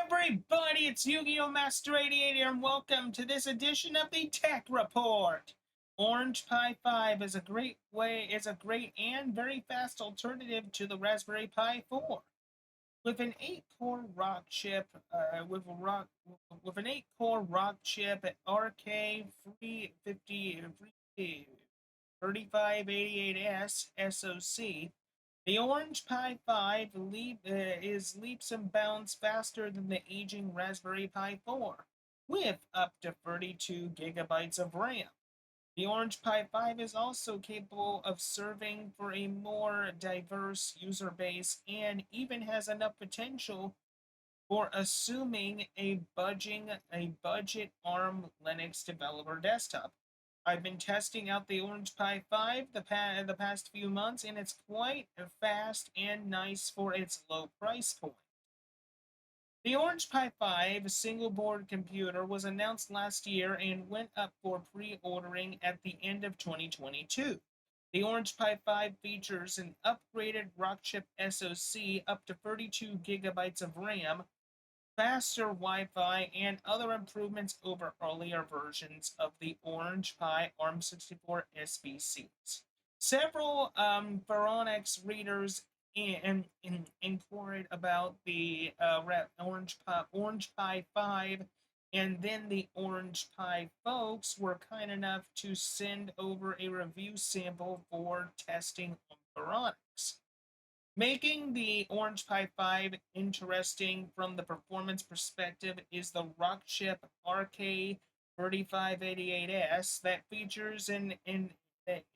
everybody, it's Yu-Gi-Oh! Master 88 here, and welcome to this edition of the Tech Report. Orange Pi 5 is a great and very fast alternative to the Raspberry Pi 4. With an 8-core rock chip, with an 8-core rock chip at RK350 3588S SoC, the Orange Pi 5 is leaps and bounds faster than the aging Raspberry Pi 4, with up to 32 gigabytes of RAM. The Orange Pi 5 is also capable of serving for a more diverse user base and even has enough potential for assuming a budget ARM Linux developer desktop. I've been testing out the Orange Pi 5 the past few months, and it's quite fast and nice for its low price point. The Orange Pi 5 single board computer was announced last year and went up for pre-ordering at the end of 2022. The Orange Pi 5 features an upgraded Rockchip SoC, up to 32 gigabytes of RAM, faster Wi-Fi, and other improvements over earlier versions of the Orange Pi ARM64 SBCs. Several Phoronix readers inquired about the Orange Pi 5, and then the Orange Pi folks were kind enough to send over a review sample for testing on Phoronix. Making the Orange Pi 5 interesting from the performance perspective is the Rockchip RK3588S that features an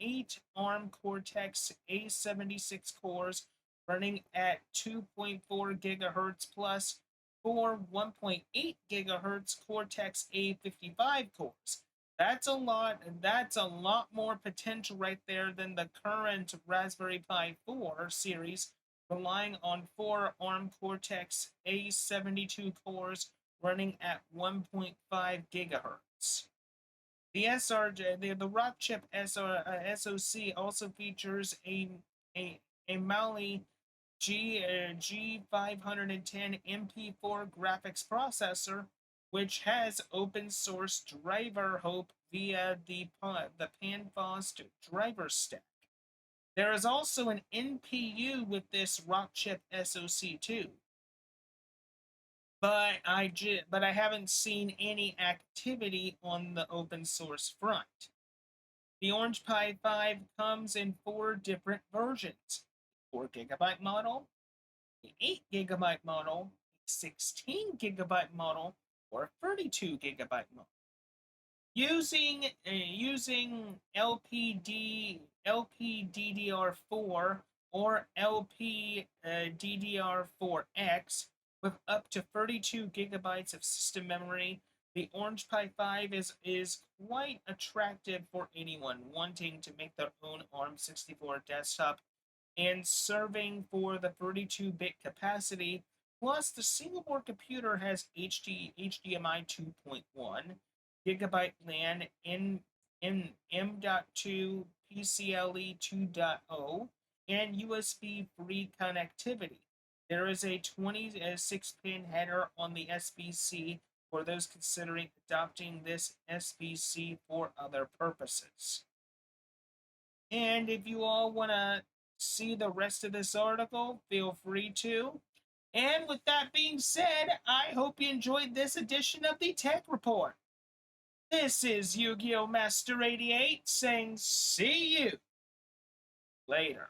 8 ARM Cortex A76 cores running at 2.4 gigahertz plus 4 1.8 gigahertz Cortex A55 cores. That's a lot more potential right there than the current Raspberry Pi 4 series, relying on 4 ARM Cortex A72 cores running at 1.5 gigahertz. The Rockchip SoC also features a Mali G510 MP4 graphics processor, which has open source driver hope via the Panfost driver stack. There is also an NPU with this Rockchip SoC too, but I haven't seen any activity on the open source front. The Orange Pi 5 comes in 4 different versions: 4 gigabyte model, the 8 gigabyte model, 16 gigabyte model, or 32 gigabyte model. Using LPDDR4 or LPDDR4X with up to 32 gigabytes of system memory, the Orange Pi 5 is quite attractive for anyone wanting to make their own ARM64 desktop and serving for the 32-bit capacity. Plus, the single board computer has HDMI 2.1, gigabyte LAN, M.2, PCIe 2.0, and USB-free connectivity. There is a 26-pin header on the SBC for those considering adopting this SBC for other purposes. And if you all want to see the rest of this article, feel free to. And with that being said, I hope you enjoyed this edition of the Tech Report. This is Yu-Gi-Oh! Master 88 saying see you later.